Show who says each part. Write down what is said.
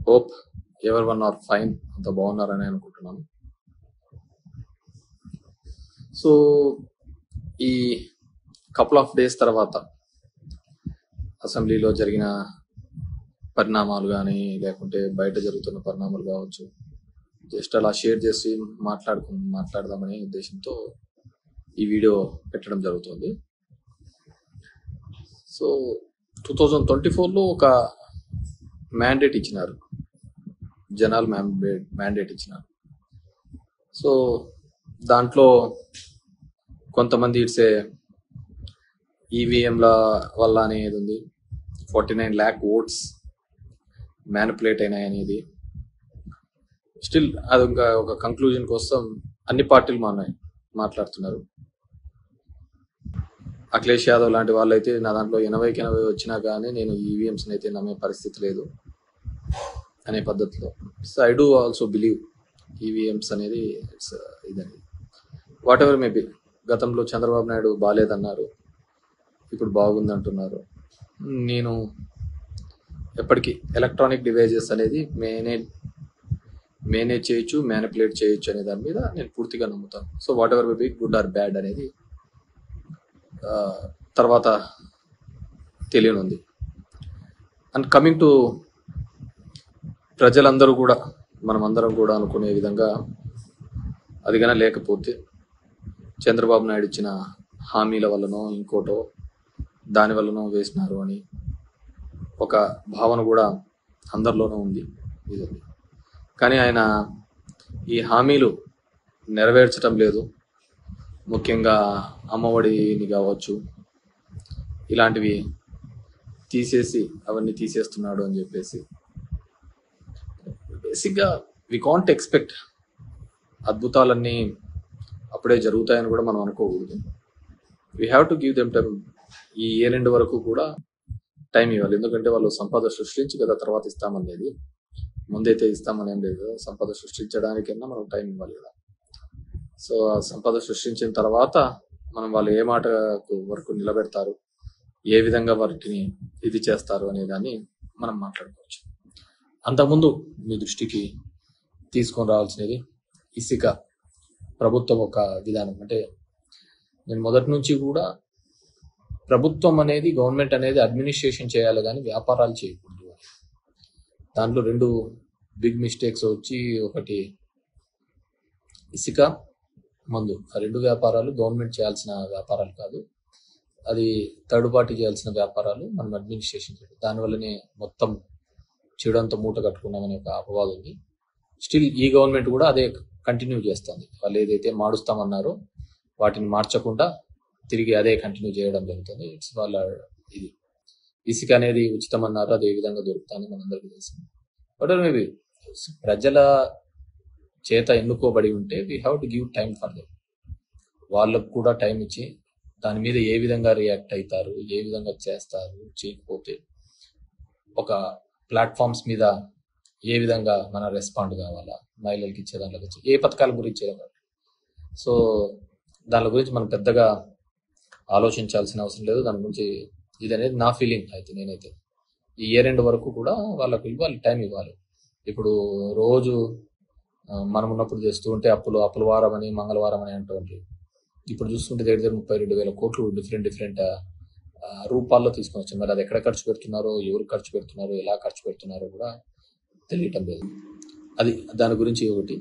Speaker 1: Hope ever one or fine, అంత బాగున్నారని అనుకుంటున్నాను. సో ఈ కపుల్ ఆఫ్ డేస్ తర్వాత అసెంబ్లీలో జరిగిన పరిణామాలు కానీ లేకుంటే బయట జరుగుతున్న పరిణామాలు కావచ్చు, జస్ట్ అలా షేర్ చేసి మాట్లాడదామనే ఉద్దేశంతో ఈ వీడియో పెట్టడం జరుగుతుంది. సో 2024లో ఒక మ్యాండేట్ ఇచ్చినారు, జనాలు మ్యాండేట్ ఇచ్చినారు. సో దాంట్లో కొంతమంది ఇట్సే ఈవీఎంల వల్ల అనేది ఉంది, 49 lakh ఓట్స్ మ్యానిపులేట్ అయినాయి అనేది. స్టిల్ అది ఇంకా ఒక కంక్లూజన్ కోసం అన్ని పార్టీలు మాట్లాడుతున్నారు. అఖిలేష్ యాదవ్ లాంటి వాళ్ళైతే నా దాంట్లో 80కి 80 వచ్చినా కానీ నేను ఈవీఎంస్ అయితే నమ్మే పరిస్థితి లేదు అనే పద్ధతిలో. So I do also believe EVMs అనేది ఇట్స్ ఇదని. వాట్ ఎవర్ మేబీ, గతంలో చంద్రబాబు నాయుడు బాగాలేదన్నారు, ఇప్పుడు బాగుంది అంటున్నారు. నేను ఎప్పటికీ ఎలక్ట్రానిక్ డివైజెస్ అనేది మేనేజ్ చేయొచ్చు, మ్యానిపులేట్ చేయొచ్చు అనే దాని మీద నేను పూర్తిగా నమ్ముతాను. So what ever maybe, good or bad అనేది తర్వాత తెలియనుంది. అండ్ కమింగ్ టు ప్రజలందరూ కూడా, మనమందరం కూడా అనుకునే విధంగా అది కానీ లేకపోతే చంద్రబాబు నాయుడు ఇచ్చిన హామీల వల్లనో ఇంకోటో దాని వల్లనో వేసినారు అని ఒక భావన కూడా అందరిలోనూ ఉంది. ఇది కానీ ఆయన ఈ హామీలు నెరవేర్చడం లేదు. ముఖ్యంగా అమ్మఒడిని కావచ్చు, ఇలాంటివి అవన్నీ తీసేస్తున్నాడు అని చెప్పేసి బేసిక్గా వి కాంట్ ఎక్స్పెక్ట్ అద్భుతాలన్నీ అప్పుడే జరుగుతాయని కూడా మనం అనుకోకూడదు. We have to give them time. ఈ ఇయర్ ఎండ్ వరకు కూడా టైం ఇవ్వాలి. ఎందుకంటే వాళ్ళు సంపద సృష్టించి కదా తర్వాత ఇస్తామనేది, ముందైతే ఇస్తామని ఏం లేదు. సంపద సృష్టించడానికైనా మనం టైం ఇవ్వాలి కదా. సో ఆ సంపద సృష్టించిన తర్వాత మనం వాళ్ళు ఏ మాట వరకు నిలబెడతారు, ఏ విధంగా వాటిని ఇది చేస్తారు అనే దాన్ని మనం మాట్లాడుకోవచ్చు. అంతకుముందు మీ దృష్టికి తీసుకొని రావాల్సినది ఇసుక ప్రభుత్వం ఒక విధానం. అంటే నేను మొదటి నుంచి కూడా ప్రభుత్వం అనేది, గవర్నమెంట్ అనేది అడ్మినిస్ట్రేషన్ చేయాలి కానీ వ్యాపారాలు చేయకూడదు. దాంట్లో 2 బిగ్ మిస్టేక్స్ వచ్చి, ఒకటి ఇసుక, మందు. ఆ 2 వ్యాపారాలు గవర్నమెంట్ చేయాల్సిన వ్యాపారాలు కాదు, అది థర్డ్ పార్టీ చేయాల్సిన వ్యాపారాలు. మనం అడ్మినిస్ట్రేషన్ చేయాలి. దానివల్లనే మొత్తం చెడంతా మూట కట్టుకున్నామనే ఒక అపవాదం ఉంది. స్టిల్ ఈ గవర్నమెంట్ కూడా అదే కంటిన్యూ చేస్తుంది. వాళ్ళు ఏదైతే మారుస్తామన్నారో వాటిని మార్చకుండా తిరిగి అదే కంటిన్యూ చేయడం జరుగుతుంది. ఇట్స్ వాళ్ళ ఇది. ఇసుక అనేది ఉచితం అన్నారు, అదే విధంగా దొరుకుతాయని మనందరికీ తెలిసింది. బట్ మేబీ ప్రజల చేత ఎన్నుకోబడి ఉంటే we have to give time for them. వాళ్ళకు కూడా టైం ఇచ్చి దాని మీద ఏ విధంగా రియాక్ట్ అవుతారు, ఏ విధంగా చేస్తారు, చేయకపోతే ఒక ప్లాట్ఫామ్స్ మీద ఏ విధంగా మన రెస్పాండ్ కావాలా, మహిళలకి ఇచ్చే దాంట్లో వచ్చి ఏ పథకాల గురించి. సో దాని గురించి మనం పెద్దగా ఆలోచించాల్సిన అవసరం లేదు. దాని గురించి ఇది అనేది నా ఫీలింగ్. అయితే నేనైతే ఈ ఇయర్ ఎండ్ వరకు కూడా వాళ్ళకి ఇవ్వాలి, టైం ఇవ్వాలి. ఇప్పుడు రోజు మనం ఉన్నప్పుడు చేస్తూ ఉంటే అప్పుల వారం అని, మంగళవారం అని అంటుంది. ఇప్పుడు చూస్తుంటే దగ్గర 32,000 కోట్లు డిఫరెంట్ రూపాల్లో తీసుకొని వచ్చాం. మరి అది ఎక్కడ ఖర్చు పెడుతున్నారో, ఎవరు ఖర్చు పెడుతున్నారో, ఎలా ఖర్చు పెడుతున్నారో కూడా తెలియటం లేదు. అది దాని గురించి ఒకటి.